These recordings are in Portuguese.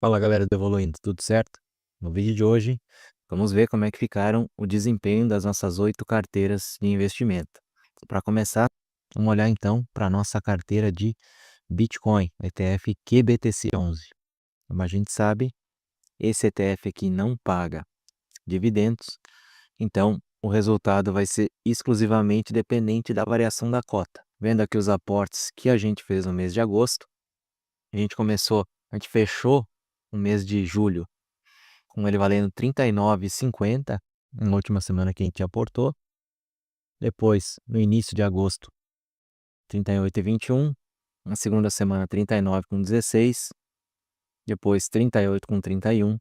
Fala galera do Evoluindo, tudo certo? No vídeo de hoje, vamos ver como é que ficaram o desempenho das nossas 8 carteiras de investimento. Para começar, vamos olhar então para a nossa carteira de Bitcoin, ETF QBTC11. Como a gente sabe, esse ETF aqui não paga dividendos, então o resultado vai ser exclusivamente dependente da variação da cota. Vendo aqui os aportes que a gente fez no mês de agosto, a gente fechou o mês de julho com ele valendo R$ 39,50 na última semana que a gente aportou. Depois, no início de agosto, R$ 38,21. Na segunda semana, R$ 39,16. Depois, R$ 38,31.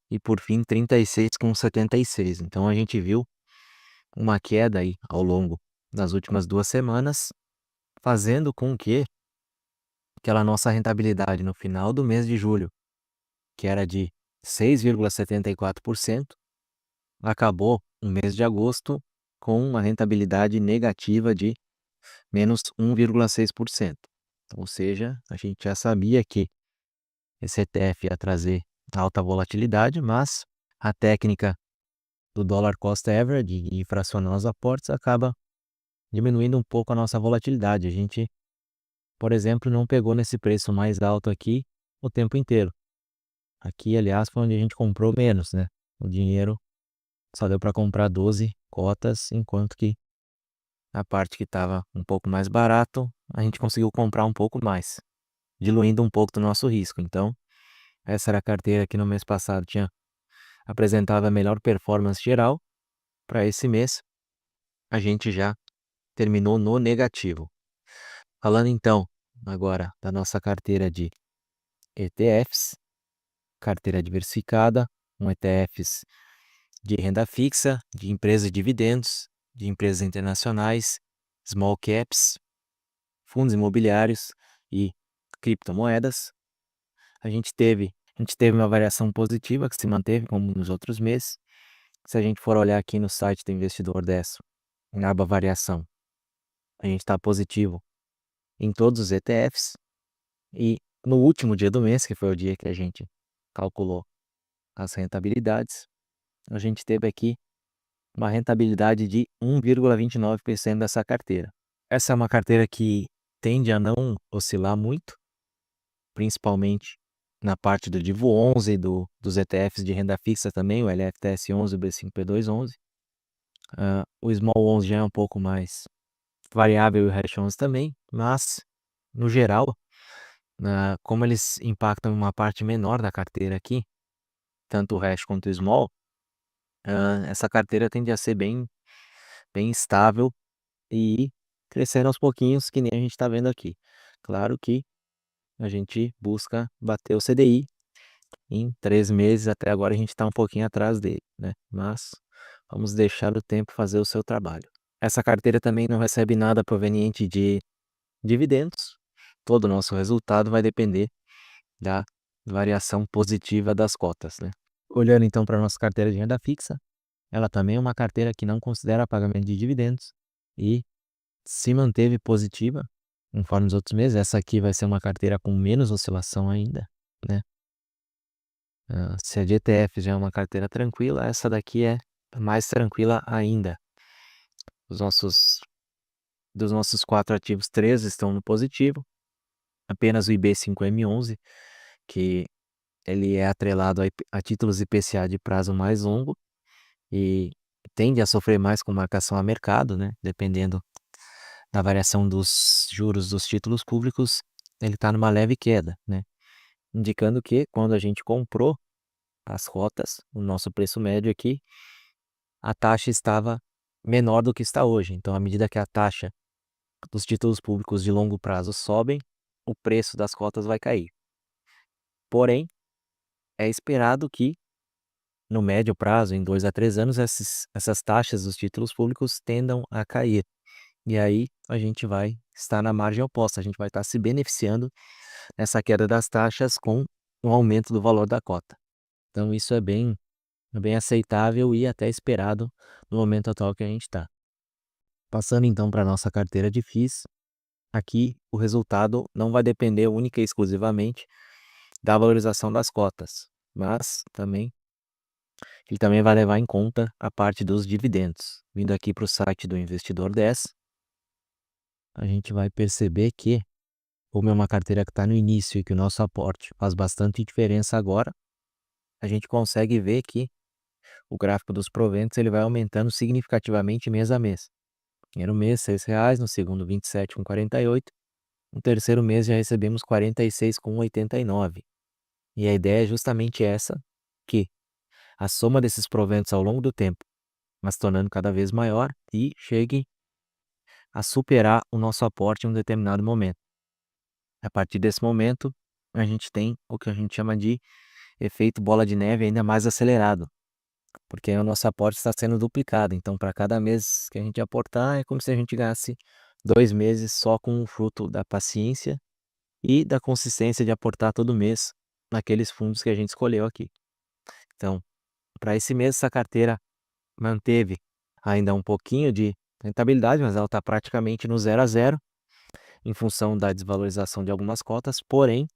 E por fim, R$ 36,76. Então a gente viu uma queda aí ao longo das últimas 2 semanas, fazendo com que aquela nossa rentabilidade no final do mês de julho, que era de 6,74%, acabou no mês de agosto com uma rentabilidade negativa de menos 1,6%. Ou seja, a gente já sabia que esse ETF ia trazer alta volatilidade, mas a técnica do dollar cost average e fracionar os aportes acaba diminuindo um pouco a nossa volatilidade. A gente, por exemplo, não pegou nesse preço mais alto aqui o tempo inteiro. Aqui, aliás, foi onde a gente comprou menos, né? O dinheiro só deu para comprar 12 cotas, enquanto que a parte que estava um pouco mais barato, a gente conseguiu comprar um pouco mais, diluindo um pouco do nosso risco. Então, essa era a carteira que no mês passado apresentava a melhor performance geral. Para esse mês, a gente já terminou no negativo. Falando então agora da nossa carteira de ETFs, carteira diversificada, com ETFs de renda fixa, de empresas de dividendos, de empresas internacionais, small caps, fundos imobiliários e criptomoedas. A gente teve uma variação positiva que se manteve como nos outros meses. Se a gente for olhar aqui no site do Investidor Desso, na aba variação, a gente está positivo em todos os ETFs. E no último dia do mês, que foi o dia que a gente calculou as rentabilidades, a gente teve aqui uma rentabilidade de 1,29% dessa carteira. Essa é uma carteira que tende a não oscilar muito, principalmente na parte do Divo 11, dos ETFs de renda fixa também, o LFTS 11 e o B5P2 11. O Small 11 já é um pouco mais variável e o Hash 11 também, mas, no geral, como eles impactam em uma parte menor da carteira aqui, tanto o Hash quanto o Small, essa carteira tende a ser bem, bem estável e crescendo aos pouquinhos, que nem a gente está vendo aqui. Claro que a gente busca bater o CDI. Em 3 meses até agora a gente está um pouquinho atrás dele, né? Mas vamos deixar o tempo fazer o seu trabalho. Essa carteira também não recebe nada proveniente de dividendos. Todo o nosso resultado vai depender da variação positiva das cotas, né? Olhando então para a nossa carteira de renda fixa, ela também é uma carteira que não considera pagamento de dividendos e se manteve positiva conforme os outros meses. Essa aqui vai ser uma carteira com menos oscilação ainda, né? Se a de ETF já é uma carteira tranquila, essa daqui é mais tranquila ainda. Dos nossos 4 ativos, 3 estão no positivo. Apenas o IB5M11, que ele é atrelado a títulos IPCA de prazo mais longo e tende a sofrer mais com marcação a mercado, né? Dependendo da variação dos juros dos títulos públicos, ele está numa leve queda, né? Indicando que quando a gente comprou as cotas, o nosso preço médio aqui, a taxa estava menor do que está hoje. Então, à medida que a taxa dos títulos públicos de longo prazo sobem, o preço das cotas vai cair. Porém, é esperado que no médio prazo, em 2 a 3 anos, essas taxas dos títulos públicos tendam a cair. E aí a gente vai estar na margem oposta, a gente vai estar se beneficiando nessa queda das taxas com o aumento do valor da cota. Então isso é bem aceitável e até esperado no momento atual que a gente está. Passando então para a nossa carteira de FIIs, aqui o resultado não vai depender única e exclusivamente da valorização das cotas, mas ele também vai levar em conta a parte dos dividendos. Vindo aqui para o site do Investidor 10, a gente vai perceber que, como é uma carteira que está no início e que o nosso aporte faz bastante diferença agora, a gente consegue ver que o gráfico dos proventos ele vai aumentando significativamente mês a mês. Primeiro mês, R$6, no segundo 27,48, no terceiro mês já recebemos 46,89. E a ideia é justamente essa, que a soma desses proventos ao longo do tempo vai se tornando cada vez maior e chegue a superar o nosso aporte em um determinado momento. A partir desse momento, a gente tem o que a gente chama de efeito bola de neve ainda mais acelerado, porque o nosso aporte está sendo duplicado. Então, para cada mês que a gente aportar, é como se a gente ganhasse 2 meses só com o fruto da paciência e da consistência de aportar todo mês naqueles fundos que a gente escolheu aqui. Então, para esse mês, essa carteira manteve ainda um pouquinho de rentabilidade, mas ela está praticamente no 0 a 0 em função da desvalorização de algumas cotas, porém,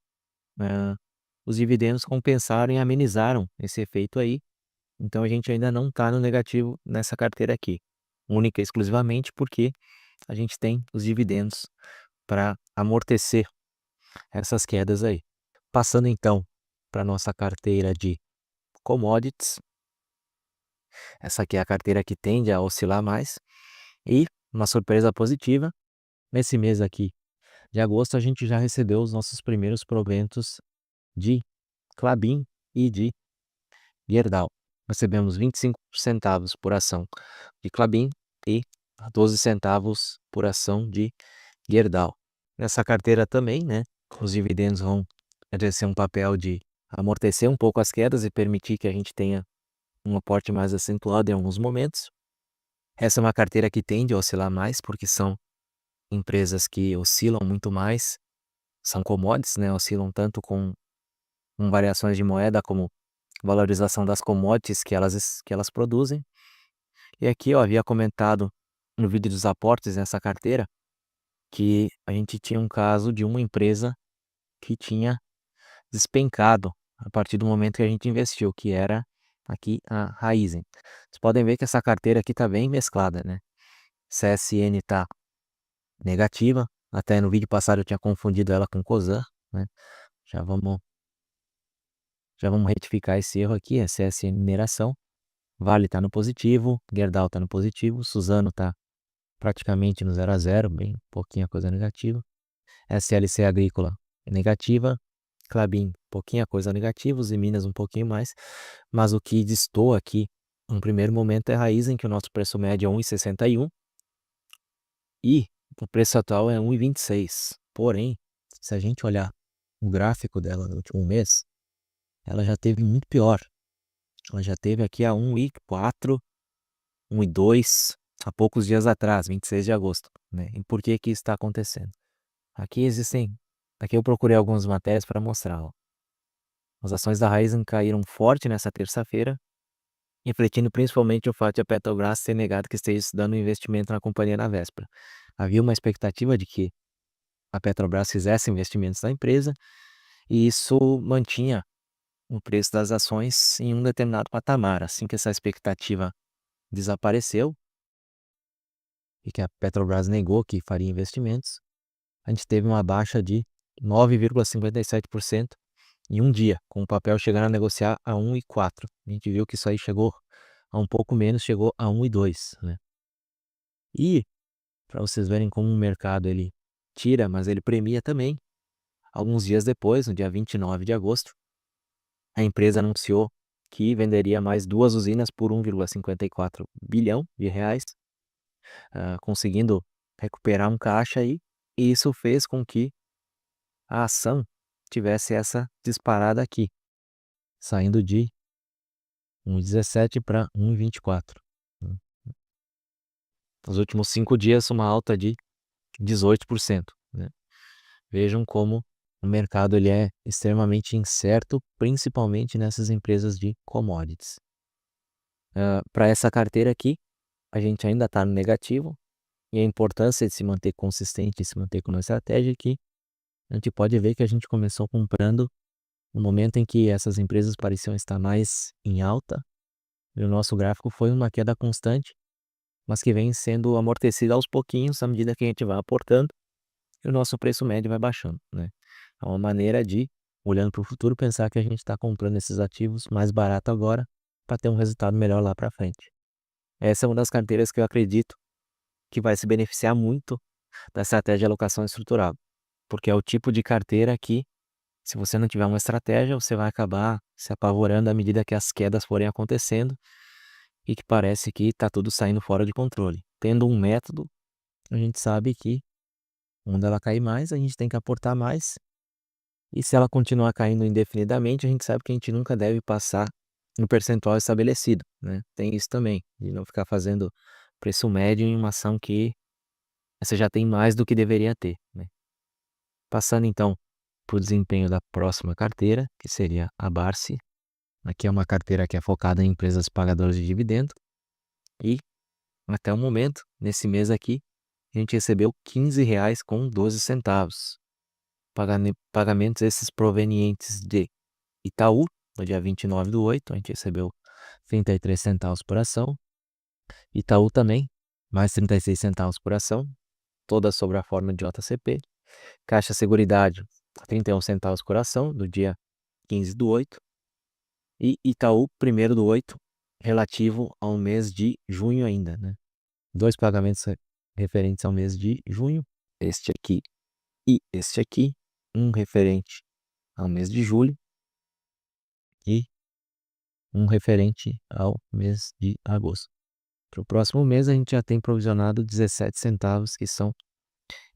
os dividendos compensaram e amenizaram esse efeito aí. Então, a gente ainda não está no negativo nessa carteira aqui, única e exclusivamente porque a gente tem os dividendos para amortecer essas quedas aí. Passando então para nossa carteira de commodities, essa aqui é a carteira que tende a oscilar mais e uma surpresa positiva, nesse mês aqui de agosto a gente já recebeu os nossos primeiros proventos de Klabin e de Gerdau. Recebemos 25 centavos por ação de Klabin e 12 centavos por ação de Gerdau. Nessa carteira também, né, os dividendos vão exercer um papel de amortecer um pouco as quedas e permitir que a gente tenha um aporte mais acentuado em alguns momentos. Essa é uma carteira que tende a oscilar mais, porque são empresas que oscilam muito mais, são commodities, né, oscilam tanto com variações de moeda como valorização das commodities que elas produzem. E aqui eu havia comentado no vídeo dos aportes nessa carteira que a gente tinha um caso de uma empresa que tinha despencado a partir do momento que a gente investiu, que era aqui a Raizen. Vocês podem ver que essa carteira aqui está bem mesclada, né? CSN está negativa, até no vídeo passado eu tinha confundido ela com Cosan, né? Já vamos retificar esse erro aqui, é CSN Mineração. Vale está no positivo, Gerdau está no positivo, Suzano está praticamente no 0 a 0, bem pouquinha coisa negativa. SLC Agrícola é negativa, Klabin pouquinha coisa negativa, os Minas um pouquinho mais, mas o que destoa aqui no primeiro momento é a Raizen, que o nosso preço médio é 1,61 e o preço atual é 1,26. Porém, se a gente olhar o gráfico dela no último mês, ela já teve muito pior. Ela já teve aqui a 1,4, 1,2 há poucos dias atrás, 26 de agosto, né? E por que isso está acontecendo? Aqui eu procurei algumas matérias para mostrar, ó. As ações da Raizen caíram forte nessa terça-feira, refletindo principalmente o fato de a Petrobras ter negado que esteja estudando um investimento na companhia na véspera. Havia uma expectativa de que a Petrobras fizesse investimentos na empresa e isso mantinha o preço das ações em um determinado patamar. Assim que essa expectativa desapareceu e que a Petrobras negou que faria investimentos, a gente teve uma baixa de 9,57% em um dia, com o papel chegando a negociar a 1,4. A gente viu que isso aí chegou a um pouco menos, chegou a 1,2, né? E, para vocês verem como o mercado ele tira, mas ele premia também, alguns dias depois, no dia 29 de agosto, a empresa anunciou que venderia mais 2 usinas por 1,54 bilhão de reais, conseguindo recuperar um caixa aí, e isso fez com que a ação tivesse essa disparada aqui, saindo de 1,17 para 1,24. Nos últimos 5 dias, uma alta de 18%, né? Vejam como o mercado ele é extremamente incerto, principalmente nessas empresas de commodities. Para essa carteira aqui, a gente ainda está no negativo, e a importância de se manter consistente e se manter com uma estratégia aqui, a gente pode ver que a gente começou comprando no momento em que essas empresas pareciam estar mais em alta, e o nosso gráfico foi uma queda constante, mas que vem sendo amortecida aos pouquinhos à medida que a gente vai aportando e o nosso preço médio vai baixando, né? É uma maneira de, olhando para o futuro, pensar que a gente está comprando esses ativos mais barato agora para ter um resultado melhor lá para frente. Essa é uma das carteiras que eu acredito que vai se beneficiar muito da estratégia de alocação estrutural, porque é o tipo de carteira que, se você não tiver uma estratégia, você vai acabar se apavorando à medida que as quedas forem acontecendo e que parece que está tudo saindo fora de controle. Tendo um método, a gente sabe que quando ela cair mais, a gente tem que aportar mais. E se ela continuar caindo indefinidamente, a gente sabe que a gente nunca deve passar no percentual estabelecido, né? Tem isso também, de não ficar fazendo preço médio em uma ação que você já tem mais do que deveria ter, né? Passando então para o desempenho da próxima carteira, que seria a Barsi. Aqui é uma carteira que é focada em empresas pagadoras de dividendo. E até o momento, nesse mês aqui, a gente recebeu R$ 15,12. Pagamentos esses provenientes de Itaú, no dia 29/8, a gente recebeu 33 centavos por ação. Itaú também, mais 36 centavos por ação, toda sobre a forma de JCP. Caixa Seguridade, 31 centavos por ação, do dia 15/8. E Itaú, 1º/8, relativo ao mês de junho ainda, né? 2 pagamentos referentes ao mês de junho, este aqui e este aqui, um referente ao mês de julho e um referente ao mês de agosto. Para o próximo mês a gente já tem provisionado 17 centavos, que são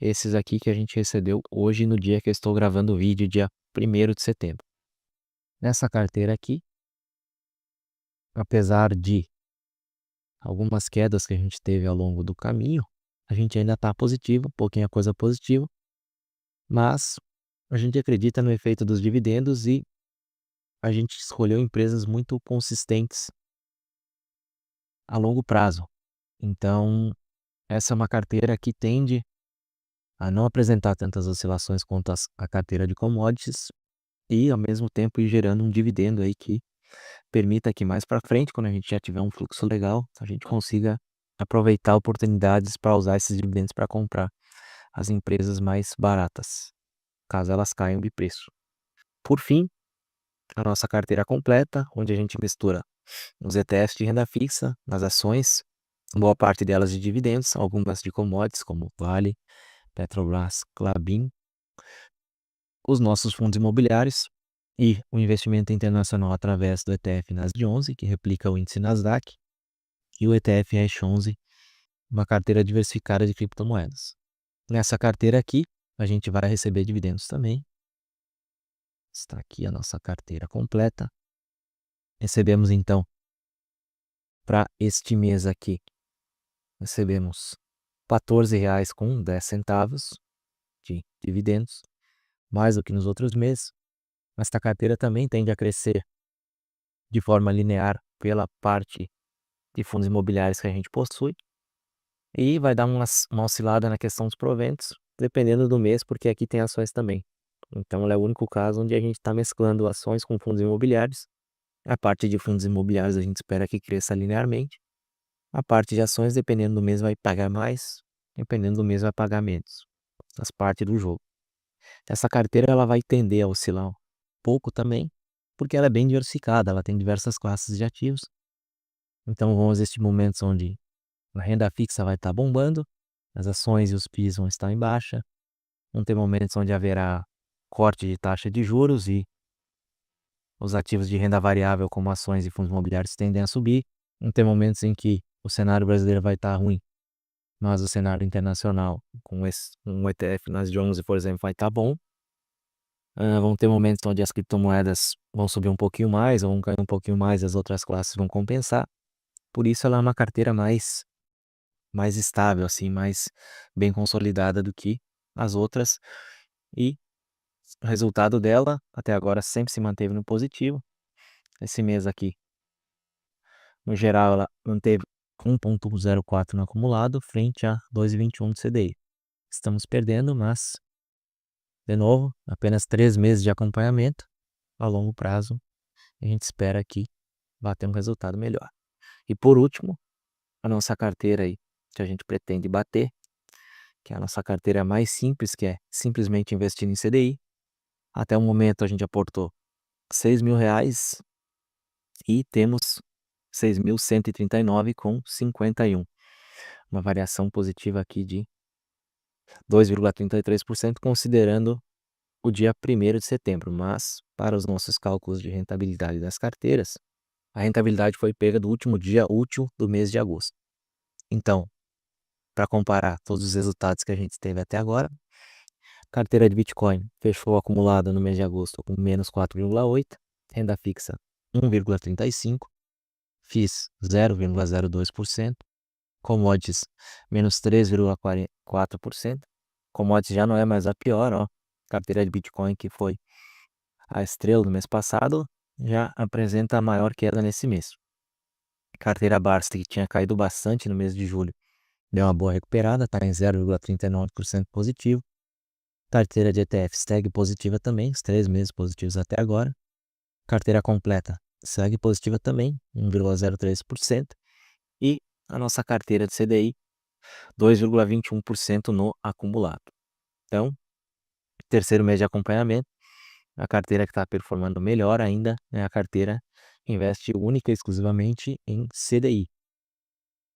esses aqui que a gente recebeu hoje no dia que eu estou gravando o vídeo, dia 1º de setembro. Nessa carteira aqui, apesar de algumas quedas que a gente teve ao longo do caminho, a gente ainda está positivo, pouquinha coisa positiva, mas a gente acredita no efeito dos dividendos e a gente escolheu empresas muito consistentes a longo prazo. Então, essa é uma carteira que tende a não apresentar tantas oscilações quanto a carteira de commodities e, ao mesmo tempo, ir gerando um dividendo aí que permita que mais para frente, quando a gente já tiver um fluxo legal, a gente consiga aproveitar oportunidades para usar esses dividendos para comprar as empresas mais baratas, caso elas caiam de preço. Por fim, a nossa carteira completa, onde a gente mistura os ETFs de renda fixa, nas ações, boa parte delas de dividendos, algumas de commodities como Vale, Petrobras, Klabin, os nossos fundos imobiliários e o investimento internacional através do ETF NASD11, que replica o índice Nasdaq, e o ETF Hash11, uma carteira diversificada de criptomoedas. Nessa carteira aqui, a gente vai receber dividendos também. Está aqui a nossa carteira completa. Recebemos então, para este mês aqui, recebemos R$ 14,10 de dividendos, mais do que nos outros meses. Esta carteira também tende a crescer de forma linear pela parte de fundos imobiliários que a gente possui e vai dar uma oscilada na questão dos proventos, dependendo do mês, porque aqui tem ações também. Então, é o único caso onde a gente está mesclando ações com fundos imobiliários. A parte de fundos imobiliários a gente espera que cresça linearmente. A parte de ações, dependendo do mês, vai pagar mais, dependendo do mês, vai pagar menos. Faz parte do jogo. Essa carteira ela vai tender a oscilar um pouco também, porque ela é bem diversificada, ela tem diversas classes de ativos. Então vão existir momentos onde a renda fixa vai estar bombando, as ações e os FIIs vão estar em baixa. Vão ter momentos onde haverá corte de taxa de juros e os ativos de renda variável, como ações e fundos imobiliários, tendem a subir. Vão ter momentos em que o cenário brasileiro vai estar ruim, mas o cenário internacional, com um ETF NASD11, por exemplo, vai estar bom. Vão ter momentos onde as criptomoedas vão subir um pouquinho mais, ou vão cair um pouquinho mais, as outras classes vão compensar. Por isso ela é uma carteira mais estável, assim, mais bem consolidada do que as outras. E o resultado dela, até agora, sempre se manteve no positivo. Esse mês aqui, no geral, ela manteve 1,04 no acumulado, frente a 2,21 de CDI. Estamos perdendo, mas, de novo, apenas 3 meses de acompanhamento. a longo prazo a gente espera que vá ter um resultado melhor. E por último, a nossa carteira aí, que a gente pretende bater, que é a nossa carteira mais simples, que é simplesmente investir em CDI. Até o momento a gente aportou R$ 6.000 e temos 6.139,51. Uma variação positiva aqui de 2,33%, considerando o dia 1º de setembro. Mas, para os nossos cálculos de rentabilidade das carteiras, a rentabilidade foi pega do último dia útil do mês de agosto. Então, para comparar todos os resultados que a gente teve até agora, carteira de Bitcoin fechou acumulada no mês de agosto com menos 4,8, renda fixa 1,35, FIIs 0,02%, commodities menos 3,44%. Commodities já não é mais a pior, ó. Carteira de Bitcoin, que foi a estrela do mês passado, já apresenta a maior queda nesse mês. Carteira Basta, que tinha caído bastante no mês de julho, deu uma boa recuperada, está em 0,39% positivo. Carteira de ETF segue positiva também, os 3 meses positivos até agora. Carteira completa segue positiva também, 1,03%. E a nossa carteira de CDI, 2,21% no acumulado. Então, terceiro mês de acompanhamento, a carteira que está performando melhor ainda é a carteira que investe única e exclusivamente em CDI.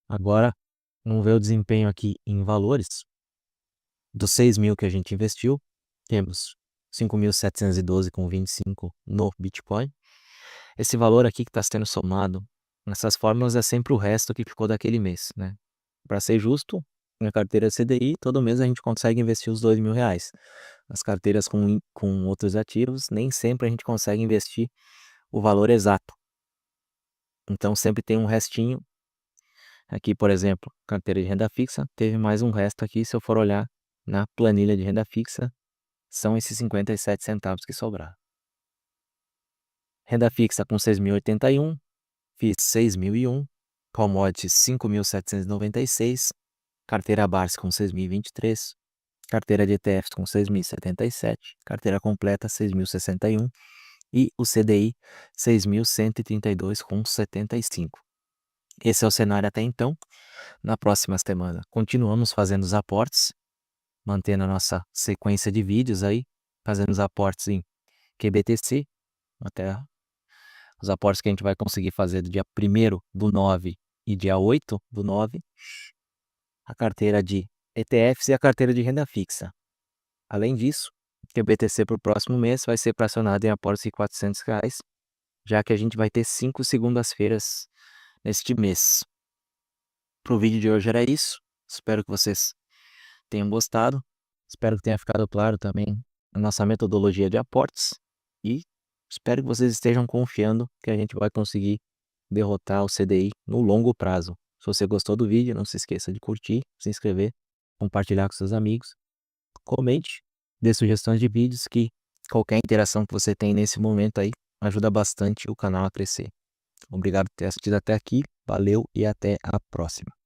Agora, vamos ver o desempenho aqui em valores. Dos 6.000 que a gente investiu, temos 5.712,25 no Bitcoin. Esse valor aqui que está sendo somado nessas fórmulas é sempre o resto que ficou daquele mês, né? Para ser justo, na carteira CDI, todo mês a gente consegue investir os R$ 2.000. As carteiras com outros ativos, nem sempre a gente consegue investir o valor exato. Então sempre tem um restinho. Aqui, por exemplo, carteira de renda fixa, teve mais um resto aqui. Se eu for olhar na planilha de renda fixa, são esses 57 centavos que sobraram. Renda fixa com 6.081, FIIs 6.001, commodities 5.796, carteira básica com 6.023, carteira de ETFs com 6.077, carteira completa 6.061 e o CDI 6.132,75. Esse é o cenário até então. Na próxima semana continuamos fazendo os aportes, mantendo a nossa sequência de vídeos aí, fazendo os aportes em QBTC, até os aportes que a gente vai conseguir fazer do dia 1º do 9 e dia 8/9, a carteira de ETFs e a carteira de renda fixa. Além disso, o BTC para o próximo mês vai ser fracionado em aportes de R$ 400, já que a gente vai ter 5 segundas-feiras neste mês. Para o vídeo de hoje era isso. Espero que vocês tenham gostado. Espero que tenha ficado claro também a nossa metodologia de aportes. E espero que vocês estejam confiando que a gente vai conseguir derrotar o CDI no longo prazo. Se você gostou do vídeo, não se esqueça de curtir, se inscrever, compartilhar com seus amigos. Comente, dê sugestões de vídeos, que qualquer interação que você tem nesse momento aí ajuda bastante o canal a crescer. Obrigado por ter assistido até aqui, valeu e até a próxima.